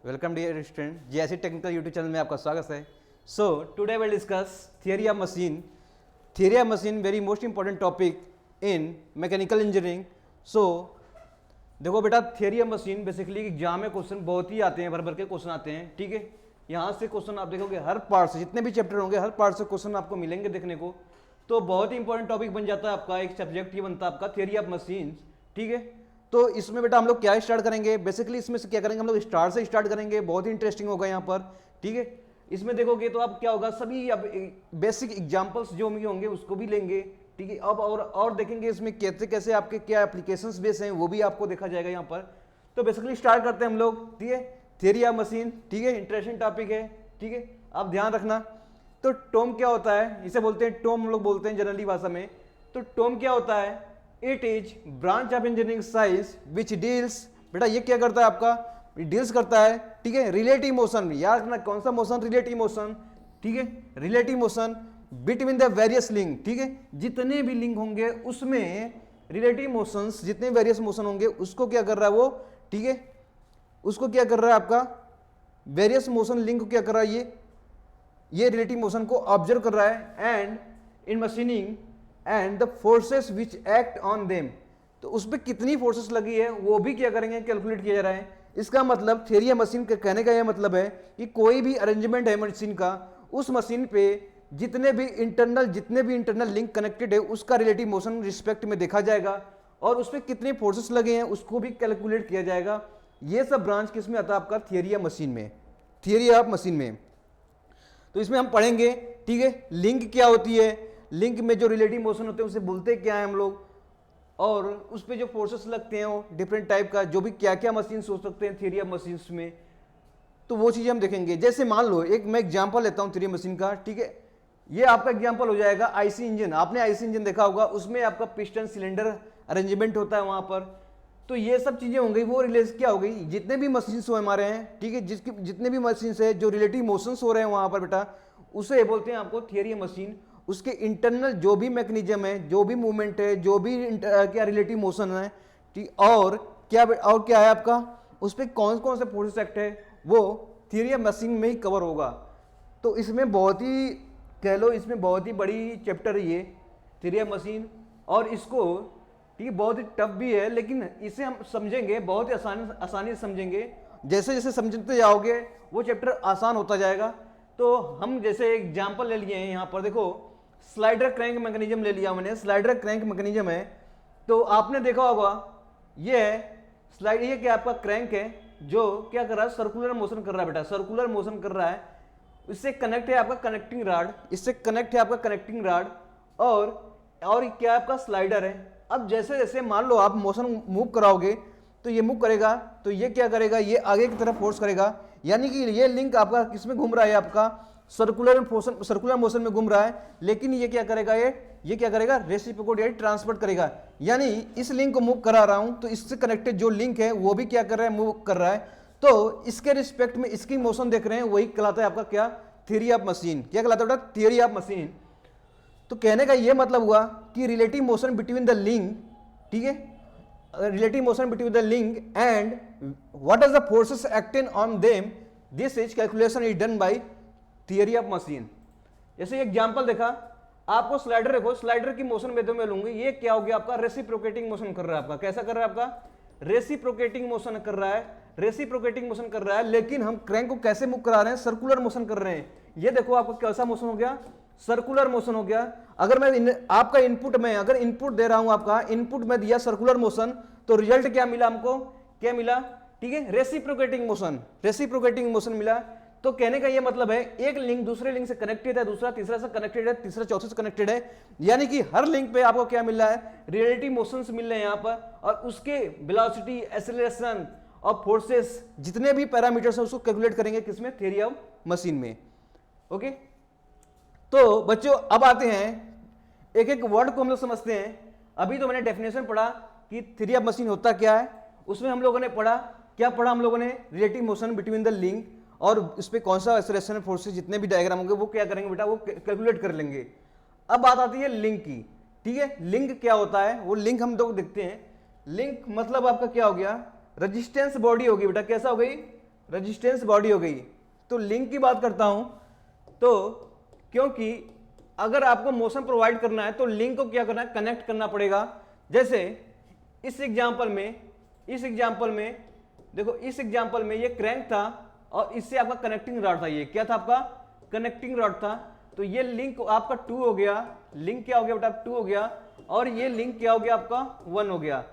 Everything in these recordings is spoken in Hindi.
Welcome dear student, GSC technical YouTube channel में आपका स्वागत है। So today will discuss theory of machine. Theory of machine very most important topic in mechanical engineering. So देखो बेटा, theory of machine basically exam में क्वेश्चन बहुत ही आते हैं, भर भर के क्वेश्चन आते हैं। ठीक है, यहाँ से क्वेश्चन आप देखोगे हर पार्ट से, जितने भी चैप्टर होंगे हर पार्ट से क्वेश्चन आपको मिलेंगे देखने को। तो बहुत ही इंपॉर्टेंट टॉपिक बन जाता है आपका, एक सब्जेक्ट ये बनता है आपका थियरी ऑफ मशीन। ठीक है, तो इसमें बेटा हम लोग क्या स्टार्ट करेंगे, बेसिकली इसमें से क्या करेंगे, हम लोग स्टार से स्टार्ट करेंगे। बहुत ही इंटरेस्टिंग होगा यहाँ पर। ठीक है, इसमें देखोगे तो आप क्या होगा, सभी अब बेसिक एग्जांपल्स जो भी होंगे उसको भी लेंगे। ठीक है, अब और देखेंगे इसमें कैसे कैसे आपके क्या एप्लीकेशंस बेस हैं वो भी आपको देखा जाएगा यहाँ पर। तो बेसिकली स्टार्ट करते हैं हम लोग। ठीक है, थियरी ऑफ मशीन। ठीक है, इंटरेस्टिंग टॉपिक है। ठीक है, आप ध्यान रखना। तो टोम क्या होता है, इसे बोलते हैं टोम, हम लोग बोलते हैं जनरली भाषा में। तो टोम क्या होता है, it is branch of engineering science which deals, बेटा ये क्या करता है आपका, डील्स करता है। ठीक है, रिलेटिव मोशन, याद रखना कौन सा मोशन, रिलेटिव मोशन। ठीक है, relative motion between the various link. ठीक है, जितने भी लिंक होंगे उसमें रिलेटिव मोशंस, जितने वेरियस मोशन होंगे उसको क्या कर रहा है वो। ठीक है, उसको क्या कर रहा है आपका, वेरियस मोशन लिंक को क्या कर रहा है, ये रिलेटिव मोशन को ऑब्जर्व कर रहा है। And in machining and the forces which act on them, तो उस पर कितनी फोर्सेस लगी है वो भी क्या करेंगे, कैलकुलेट किया जा रहा है। इसका मतलब थियरी ऑफ मशीन के कहने का यह मतलब है कि कोई भी अरेंजमेंट है मशीन का, उस मशीन पे जितने भी इंटरनल लिंक कनेक्टेड है उसका रिलेटिव मोशन रिस्पेक्ट में देखा जाएगा, और उस पर कितने फोर्सेस लगे हैं उसको भी कैलकुलेट किया जाएगा। ये सब ब्रांच किस में आता है आपका, थियरी ऑफ मशीन में, थियरी ऑफ मशीन में। तो इसमें हम पढ़ेंगे। ठीक है, लिंक क्या होती है, लिंक में जो रिलेटिव मोशन होते हैं उसे बोलते क्या है हम लोग, और उस पर जो फोर्सेस लगते हैं वो डिफरेंट टाइप का, जो भी क्या क्या मशीन सोच सकते हैं थियरी ऑफ मशीन्स में, तो वो चीज़ें हम देखेंगे। जैसे मान लो एक मैं एग्जांपल लेता हूँ थियरी ऑफ मशीन का। ठीक है, ये आपका एग्जांपल हो जाएगा आईसी इंजन। आपने आईसी इंजन देखा होगा, उसमें आपका पिस्टन सिलेंडर अरेंजमेंट होता है वहाँ पर। तो ये सब चीज़ें हो गई, वो रिलेट क्या हो गई, जितने भी मशीन्स हो हमारे हैं। ठीक है, जितने भी मशीन्स है जो रिलेटिव मोशंस हो रहे हैं वहाँ पर बेटा, उसे बोलते हैं आपको थियरी ऑफ मशीन। उसके इंटरनल जो भी मैकेनिज्म है, जो भी मूवमेंट है, जो भी क्या रिलेटिव मोशन है, ठीक, और क्या है आपका, उस पर कौन कौन से फोर्सेस एक्ट है, वो थियरी ऑफ मशीन में ही कवर होगा। तो इसमें बहुत ही कह लो, इसमें बहुत ही बड़ी चैप्टर है ये थियरी ऑफ मशीन, और इसको ठीक है बहुत ही टफ भी है, लेकिन इसे हम समझेंगे बहुत ही आसानी से समझेंगे। जैसे जैसे समझते जाओगे वो चैप्टर आसान होता जाएगा। तो हम जैसे एग्जाम्पल ले लिए हैं यहाँ पर, देखो स्लाइडर क्रैंक मैकेनिज्म ले लिया मैंने। स्लाइडर क्रैंक मैकेनिज्म है, तो आपने देखा होगा ये है स्लाइड, ये क्या आपका क्रैंक है जो क्या कर रहा है, सर्कुलर मोशन कर रहा है बेटा, सर्कुलर मोशन कर रहा है। इससे कनेक्ट है आपका कनेक्टिंग रॉड, इससे कनेक्ट है आपका कनेक्टिंग रॉड, और क्या आपका स्लाइडर है। अब जैसे जैसे मान लो आप मोशन मूव कराओगे तो ये मूव करेगा, तो ये क्या करेगा, ये आगे की तरफ फोर्स करेगा, यानी कि ये लिंक आपका किसमें घूम रहा है, आपका सर्कुलर मोशन में घूम रहा है। लेकिन ये क्या करेगा, ये क्या करेगा, रेसिप्रोकल ट्रांसफर करेगा। यानी इस लिंक को मूव करा रहा हूं तो इससे कनेक्टेड जो लिंक है वो भी क्या कर रहा है, मूव कर रहा है। तो इसके रिस्पेक्ट में इसकी मोशन देख रहे हैं, वही कहलाता है आपका क्या, थियरी ऑफ मशीन। क्या कहलाता है बेटा, थियरी ऑफ मशीन। तो कहने का ये मतलब हुआ कि relative motion between the link, ठीक है, relative motion between the link and what are the forces acting on them, this is calculation is done by theory of machine. जैसे एग्जांपल देखा आपको, स्लाइडर देखो, स्लाइडर की मोशन में तो मैं लूंगी, ये क्या हो गया आपका, रेसिप्रोकेटिंग मोशन कर रहा है आपका। कैसा कर रहा है आपका, रेसिप्रोकेटिंग मोशन कर रहा है, रेसिप्रोकेटिंग मोशन कर रहा है। लेकिन हम क्रैंक को कैसे मूव करा रहे हैं, सर्कुलर मोशन कर रहे हैं। ये देखो आपका कैसा मोशन हो गया, सर्कुलर मोशन हो गया। अगर मैं आपका इनपुट में अगर इनपुट दे रहा हूं, आपका इनपुट में दिया सर्कुलर मोशन, तो रिजल्ट क्या मिला हमको, क्या मिला, ठीक है, रेसिप्रोकेटिंग मोशन, रेसिप्रोकेटिंग मोशन मिला। तो कहने का ये मतलब है एक लिंक दूसरे लिंक से कनेक्टेड है, दूसरा तीसरा से कनेक्टेड है, तीसरा चौथे से कनेक्टेड है। यानी कि हर लिंक पे आपको क्या मिल रहा है, रिलेटिव मोशंस मिल रहे हैं यहाँ पर, और उसके वेलोसिटी, एक्सेलरेशन और फोर्सेस, जितने भी पैरामीटर्स हैं उसको कैलकुलेट करेंगे किसमें, थियरी ऑफ मशीन में। ओके, तो बच्चों अब आते हैं एक एक वर्ड को हम लोग समझते हैं। अभी तो मैंने डेफिनेशन पढ़ा कि थियरी ऑफ मशीन होता क्या है, उसमें हम लोगों ने पढ़ा, क्या पढ़ा हम लोगों ने, relative motion between the link, और उस पर कौन सा एक्सेलरेशन फोर्सेस, जितने भी डायग्राम होंगे वो क्या करेंगे बेटा, वो कैलकुलेट कर लेंगे। अब बात आती है लिंक की। ठीक है, लिंक क्या होता है, वो लिंक हम लोग देखते हैं। लिंक मतलब आपका क्या हो गया, रेजिस्टेंस बॉडी होगी बेटा, कैसा हो गई, रेजिस्टेंस बॉडी हो गई। तो लिंक की बात करता हूं तो क्योंकि अगर आपको मोशन प्रोवाइड करना है तो लिंक को क्या करना है, कनेक्ट करना पड़ेगा। जैसे इस एग्जांपल में देखो, इस एग्जांपल में ये क्रैंक था और इससे आपका कनेक्टिंग रॉड था। ये क्या था, आपका कनेक्टिंग रॉड था। तो ये लिंक आपका 2 हो गया, लिंक क्या हो गया बेटा, 2 हो गया, और ये लिंक क्या हो गया आपका 1 हो गया।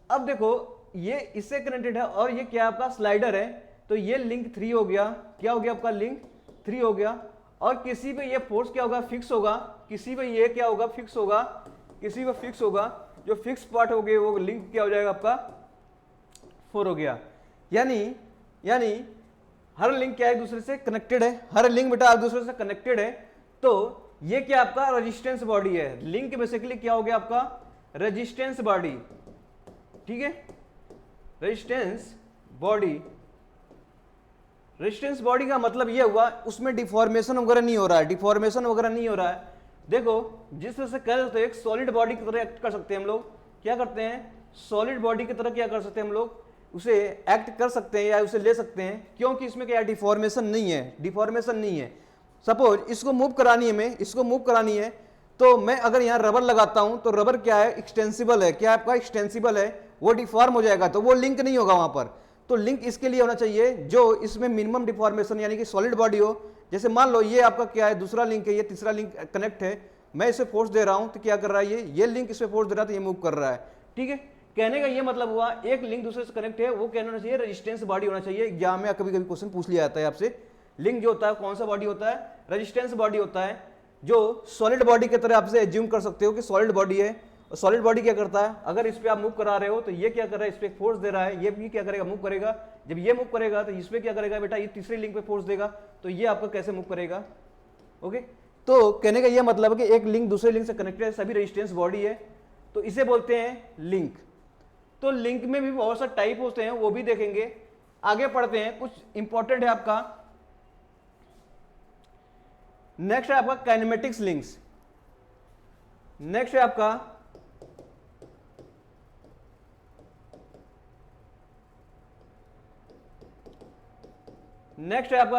अब देखो ये इससे कनेक्टेड है और ये क्या आपका स्लाइडर है, तो ये लिंक 3 हो गया। क्या हो गया आपका, लिंक 3 हो गया। और किसी पे ये फोर्स क्या होगा, फिक्स होगा, किसी पे ये क्या होगा, फिक्स होगा, किसी पे फिक्स होगा। जो फिक्स पार्ट हो गए वो लिंक क्या हो जाएगा आपका 4 हो गया। यानी हर लिंक क्या है, एक दूसरे से कनेक्टेड है, हर लिंक बेटा एक दूसरे से कनेक्टेड है। तो ये क्या आपका रेजिस्टेंस बॉडी है। लिंक बेसिकली क्या हो गया आपका रेजिस्टेंस बॉडी, ठीक है, रेजिस्टेंस बॉडी। रेजिस्टेंस बॉडी का मतलब ये हुआ उसमें डिफॉर्मेशन वगैरह नहीं हो रहा है, डिफॉर्मेशन वगैरह नहीं हो रहा है। देखो जिस तरह से कह सकते हैं एक सॉलिड बॉडी की तरह एक्ट कर सकते हैं हम लोग, क्या करते हैं, सॉलिड बॉडी की तरह क्या कर सकते हैं हम लोग, उसे एक्ट कर सकते हैं या उसे ले सकते हैं, क्योंकि इसमें क्या डिफॉर्मेशन नहीं है, डिफॉर्मेशन नहीं है। सपोज इसको मूव करानी है, मैं इसको मूव करानी है, तो मैं अगर यहाँ रबर लगाता हूं तो रबर क्या है, एक्सटेंसिबल है, क्या आपका एक्सटेंसिबल है, वो डिफॉर्म हो जाएगा, तो वो लिंक नहीं होगा वहां पर। तो लिंक इसके लिए होना चाहिए जो इसमें मिनिमम डिफॉर्मेशन यानी कि सॉलिड बॉडी हो। जैसे मान लो ये आपका क्या है, दूसरा लिंक है, ये तीसरा लिंक कनेक्ट है, मैं इसे फोर्स दे रहा हूं तो क्या कर रहा है, ये लिंक इस पे फोर्स दे रहा है तो ये मूव कर रहा है, ठीक है। कहने का ये मतलब हुआ एक लिंक दूसरे से कनेक्ट है, वो कहना होना चाहिए रेजिस्टेंस बॉडी होना चाहिए। एग्जाम में कभी कभी क्वेश्चन पूछ लिया जाता है आपसे, लिंक जो होता है कौन सा बॉडी होता है, रेजिस्टेंस बॉडी होता है, जो सॉलिड बॉडी की तरह आपसे एज्यूम कर सकते हो कि सॉलिड बॉडी है। और सॉलिड बॉडी क्या करता है, अगर इस पे आप मूव करा रहे हो तो ये क्या कर रहा है, इस पे फोर्स दे रहा है, ये भी क्या करेगा, मूव करेगा। जब ये मूव करेगा तो इस पे क्या करेगा बेटा, ये तीसरी लिंक पे फोर्स देगा, तो ये आपका कैसे मूव करेगा। ओके, तो कहने का ये मतलब है कि एक लिंक दूसरे लिंक से कनेक्टेड है, सभी रेजिस्टेंस बॉडी है, तो इसे बोलते हैं लिंक। तो लिंक में भी बहुत सारे टाइप होते हैं, वो भी देखेंगे। आगे पढ़ते हैं, कुछ इंपॉर्टेंट है आपका। नेक्स्ट है आपका काइनेमेटिक्स लिंक्स। नेक्स्ट है आपका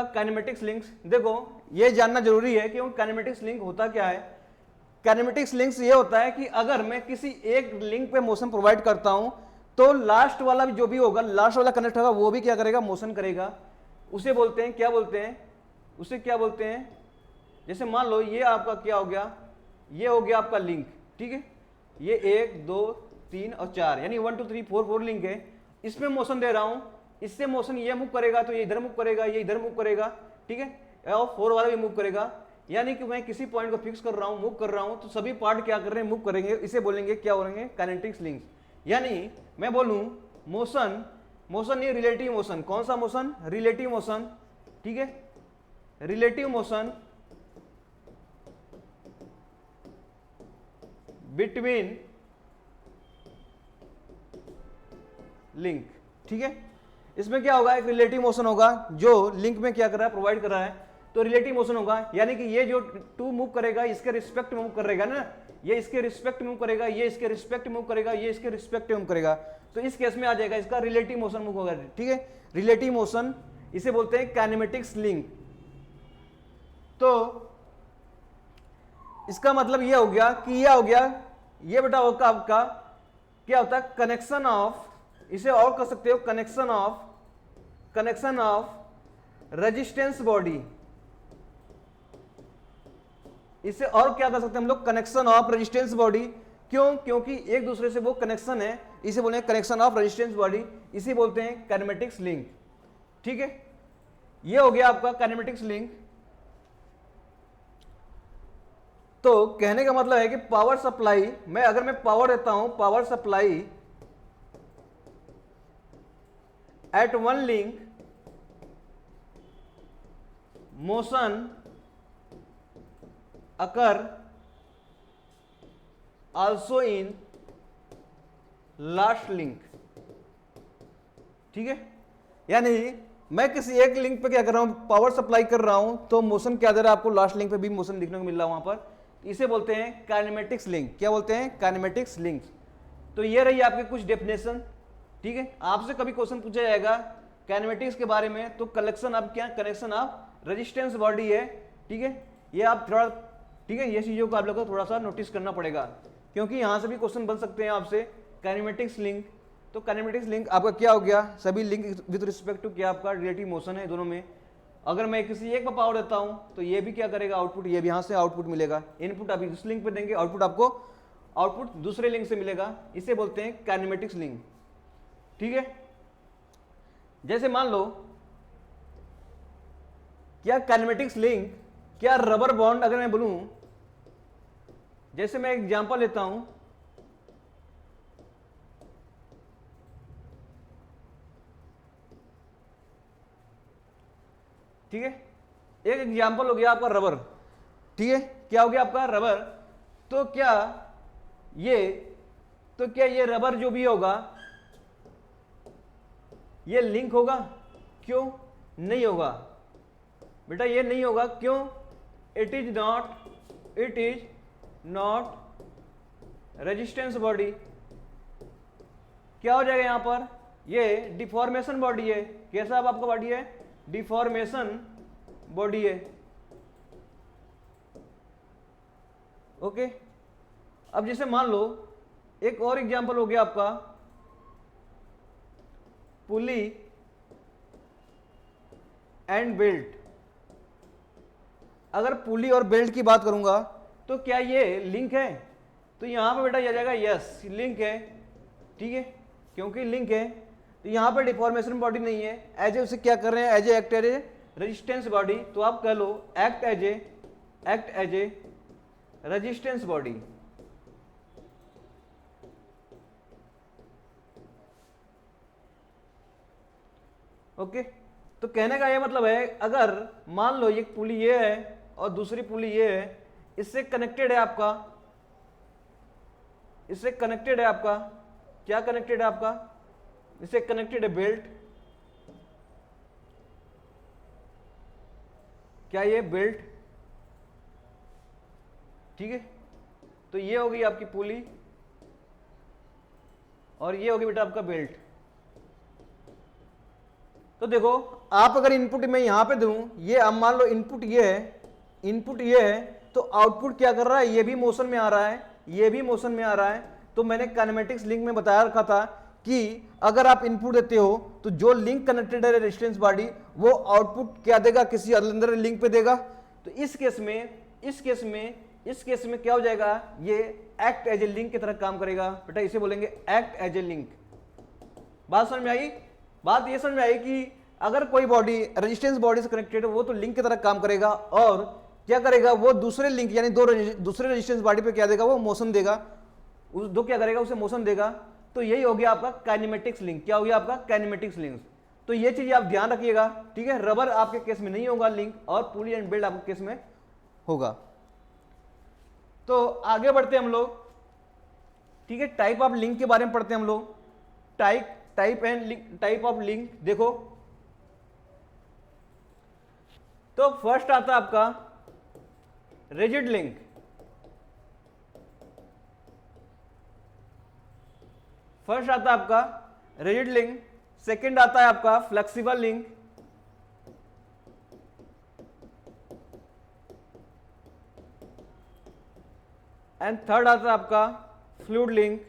काइनेमेटिक्स लिंक्स। देखो ये जानना जरूरी है क्योंकि काइनेमेटिक्स लिंक होता क्या है। काइनेमेटिक्स लिंक्स ये होता है कि अगर मैं किसी एक लिंक पे मोशन प्रोवाइड करता हूं तो लास्ट वाला भी जो भी होगा, लास्ट वाला कनेक्ट होगा, वो भी क्या करेगा, मोशन करेगा। उसे बोलते हैं, क्या बोलते हैं, उसे क्या बोलते हैं। जैसे मान लो ये आपका क्या हो गया, ये हो गया आपका लिंक, ठीक है, ये 1 2 3 और 4 यानी 1 2 3 4 4 लिंक है। इसमें मोशन दे रहा हूं, इससे मोशन ये मूव करेगा तो ये इधर मूव करेगा, ये इधर मूव करेगा, ठीक है, और 4 वाला भी मूव करेगा। यानी कि मैं किसी पॉइंट को फिक्स कर रहा हूं, मूव कर रहा हूं, तो सभी पार्ट क्या कर रहे हैं, मूव करेंगे। इसे बोलेंगे, क्या बोलेंगे, काइनेटिक्स लिंक्स। यानी मैं बोलूं मोशन, मोशन ये रिलेटिव मोशन, कौन सा मोशन, रिलेटिव मोशन, ठीक है, रिलेटिव मोशन बिटवीन लिंक, ठीक है। इसमें क्या होगा, एक रिलेटिव मोशन होगा जो लिंक में क्या कर रहा है, प्रोवाइड कर रहा है, तो रिलेटिव मोशन होगा। यानी कि ये जो 2 मूव करेगा इसके रिस्पेक्ट मूव करेगा ना, ये इसके रिस्पेक्ट मूव करेगा, ये इसके रिस्पेक्ट मूव करेगा, ये इसके रिस्पेक्ट मूव करेगा, तो इस केस में आ जाएगा इसका रिलेटिव मोशन मूव होगा, ठीक है, रिलेटिव मोशन। इसे बोलते हैं काइनेमेटिक्स लिंक। तो इसका मतलब ये हो गया कि ये हो गया, ये बेटा होगा आपका क्या होता है, कनेक्शन ऑफ, इसे और कर सकते हो कनेक्शन ऑफ रेजिस्टेंस बॉडी। इसे और क्या कर सकते हैं हम लोग, कनेक्शन ऑफ रेजिस्टेंस बॉडी। क्यों, क्योंकि एक दूसरे से वो कनेक्शन है, इसे बोलते हैं कनेक्शन ऑफ रेजिस्टेंस बॉडी, इसे बोलते हैं काइनेमेटिक्स लिंक, ठीक है। ये हो गया आपका काइनेमेटिक्स लिंक। तो कहने का मतलब है कि पावर सप्लाई, मैं अगर मैं पावर देता हूं, power supply at one link, motion occur also in last link, ठीक है। यानी मैं किसी एक लिंक पे क्या कर रहा हूं, पावर सप्लाई कर रहा हूं, तो मोशन क्या दे रहा है आपको, लास्ट लिंक पे भी मोशन दिखने को मिल रहा है वहां पर, इसे बोलते हैं काइनेमेटिक्स लिंक। क्या बोलते हैं, काइनेमेटिक्स लिंक्स। तो ये रही आपके कुछ डेफिनेशन, ठीक है। आपसे कभी क्वेश्चन पूछा जाएगा काइनेमेटिक्स के बारे में, तो कलेक्शन ऑफ क्या, कनेक्शन ऑफ रेजिस्टेंस बॉडी है, ठीक है। ये आप थोड़ा, ठीक है, ये चीजों को आप लोग को थोड़ा सा नोटिस करना पड़ेगा, क्योंकि यहां से भी क्वेश्चन बन सकते हैं आपसे काइनेमेटिक्स लिंक। तो काइनेमेटिक्स लिंक आपका क्या हो गया, सभी लिंक विद रिस्पेक्ट टू क्या आपका रिलेटिव मोशन है दोनों में। अगर मैं किसी एक पर पावर देता हूं तो ये भी क्या करेगा, आउटपुट, ये भी यहां से आउटपुट मिलेगा। इनपुट अभी इस लिंक पे देंगे, आउटपुट आपको आउटपुट दूसरे लिंक से मिलेगा। इसे बोलते हैं काइनेमेटिक्स लिंक, ठीक है। जैसे मान लो क्या काइनेमेटिक्स लिंक, क्या रबर बॉन्ड, अगर मैं बोलूं, जैसे मैं एग्जांपल लेता हूं, ठीक है, एक एग्जांपल हो गया आपका रबर, ठीक है, क्या हो गया आपका रबर। तो क्या ये रबर जो भी होगा ये लिंक होगा, क्यों नहीं होगा बेटा, ये नहीं होगा, क्यों, it is not resistance body. क्या हो जाएगा यहां पर, ये डिफॉर्मेशन बॉडी है। कैसा अब आपका बॉडी है, डिफॉर्मेशन बॉडी है, ओके। अब जैसे मान लो एक और एग्जांपल हो गया आपका पुली एंड बेल्ट। अगर पुली और बेल्ट की बात करूंगा तो क्या ये लिंक है, तो यहां पे बेटा ये आ जाएगा यस, लिंक है, ठीक है, क्योंकि लिंक है। तो यहां पे डिफॉर्मेशन बॉडी नहीं है, एज ए उसे क्या कर रहे हैं, as a act as a resistance body. तो आप कह लो act as a resistance body, okay. तो कहने का ये मतलब है, अगर मान लो एक पुली ये है और दूसरी पुली ये है, इससे कनेक्टेड है आपका, इससे कनेक्टेड है आपका, क्या कनेक्टेड है आपका, इससे कनेक्टेड है बेल्ट, क्या ये बेल्ट, ठीक है। तो ये होगी आपकी पुली और ये होगी बेटा आपका बेल्ट। तो देखो आप अगर इनपुट में यहां पे दूं, ये अब मान लो इनपुट ये है, इनपुट ये है, तो आउटपुट क्या कर रहा है, ये भी मोशन में आ रहा है, ये भी मोशन में आ रहा है। तो मैंने काइनेमेटिक्स लिंक में बताया रखा था कि अगर आप इनपुट देते हो तो जो लिंक कनेक्टेड है रेजिस्टेंस बॉडी, वो आउटपुट क्या देगा, किसी अंदर लिंक पे देगा। तो इस केस में क्या हो जाएगा, ये एक्ट एज ए लिंक की तरह काम करेगा बेटा, इसे बोलेंगे एक्ट एज ए लिंक। बात समझ में आई, बात ये समझ में आई कि अगर कोई बॉडी रेजिस्टेंस बॉडी से कनेक्टेड है वो तो लिंक की तरह काम करेगा, और क्या करेगा, वो दूसरे लिंक यानी दूसरे रेजिस्टेंस बॉडी पे क्या देगा, वो मोशन देगा, उस दो क्या करेगा, उसे मोशन देगा। तो यही हो गया आपका काइनेमेटिक्स लिंक। क्या हो गया आपका काइनेमेटिक्स लिंक। तो ये चीज आप ध्यान रखिएगा, ठीक है। रबर आपके केस में नहीं होगा लिंक, और पुली एंड बेल्ट आपके केस में होगा। तो आगे बढ़ते हैं हम लोग, ठीक है। टाइप ऑफ लिंक के बारे में पढ़ते हैं हम लोग। टाइप ऑफ लिंक देखो, तो फर्स्ट आता है आपका रिजिड लिंक, फर्स्ट आता है आपका रिजिड लिंक, सेकंड आता है आपका फ्लेक्सिबल लिंक, एंड थर्ड आता है आपका फ्लूइड लिंक।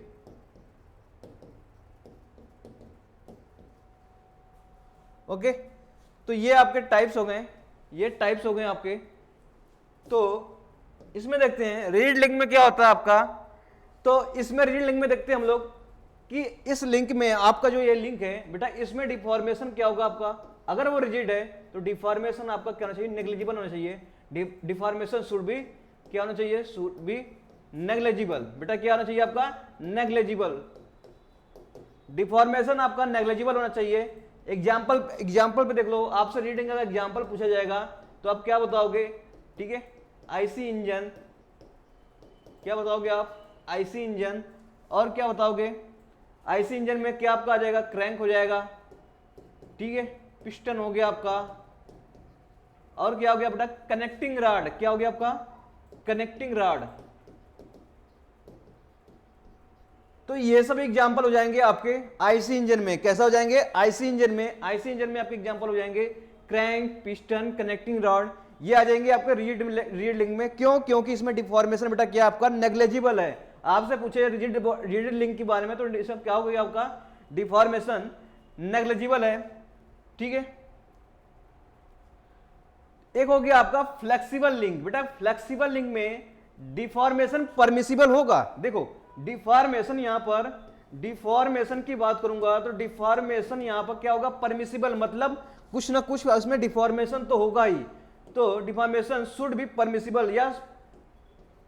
ओके, तो ये आपके टाइप्स हो गए, ये टाइप्स हो गए आपके। तो इसमें देखते हैं रिजिड लिंक में क्या होता है आपका। तो इसमें रिजिड लिंक में देखते हैं हम लोग कि इस लिंक में आपका जो ये लिंक है बेटा, इसमें डिफॉर्मेशन क्या होगा आपका। अगर वो रिजिड है तो डिफॉर्मेशन आपका क्या होना चाहिए, नेग्लिजिबल होना चाहिए। डिफॉर्मेशन शुड बी क्या होना चाहिए, शुड बी नेग्लिजिबल। बेटा क्या होना चाहिए आपका, नेग्लिजिबल। डिफॉर्मेशन आपका नेग्लिजिबल होना चाहिए। एग्जाम्पल पे देख लो, आपसे रीडिंग का एग्जाम्पल पूछा जाएगा तो आप क्या बताओगे, ठीक है। आईसी इंजन, क्या बताओगे आप, आईसी इंजन। और क्या बताओगे, आईसी इंजन में क्या आपका आ जाएगा, क्रैंक हो जाएगा, ठीक है, पिस्टन हो गया आपका। और क्या हो गया बेटा, कनेक्टिंग रॉड। क्या हो गया आपका, कनेक्टिंग रॉड। तो ये सब एग्जांपल हो जाएंगे आपके आईसी इंजन में। कैसा हो जाएंगे? आईसी इंजन में। आईसी इंजन में आपके एग्जांपल हो जाएंगे क्रैंक, पिस्टन, कनेक्टिंग रॉड, ये आ जाएंगे आपके रिजिड लिंक में। क्यों? क्योंकि इसमें डिफॉर्मेशन बेटा क्या आपका नेग्लेजिबल है। आपसे पूछे रिजिड लिंक के बारे में तो इसमें क्या हो गया आपका? डिफॉर्मेशन नेग्लेजिबल है। ठीक है, एक हो गया आपका फ्लेक्सिबल लिंक। बेटा फ्लेक्सिबल लिंक में डिफॉर्मेशन परमिसिबल होगा। देखो डिफॉर्मेशन, यहां पर डिफॉर्मेशन की बात करूंगा तो डिफॉर्मेशन यहां पर क्या होगा? परमिसिबल, मतलब कुछ ना कुछ उसमें डिफॉर्मेशन तो होगा ही। तो डिफॉर्मेशन शुड बी परमिसिबल, या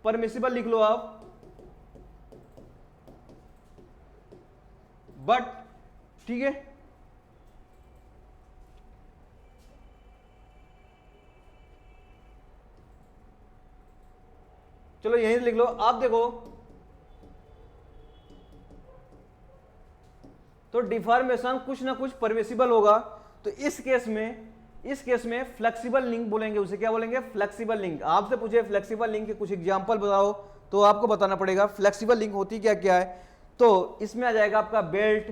परमिसिबल लिख लो आप, बट ठीक है। चलो यहीं लिख लो आप। देखो तो डिफॉर्मेशन कुछ ना कुछ परमिसिबल होगा। तो इस केस में फ्लेक्सिबल लिंक बोलेंगे, उसे क्या बोलेंगे? Flexible link. आपसे पूछे फ्लेक्सिबल लिंक के कुछ एग्जांपल बताओ तो आपको बताना पड़ेगा फ्लेक्सिबल लिंक होती क्या क्या है। तो इसमें आ जाएगा आपका बेल्ट,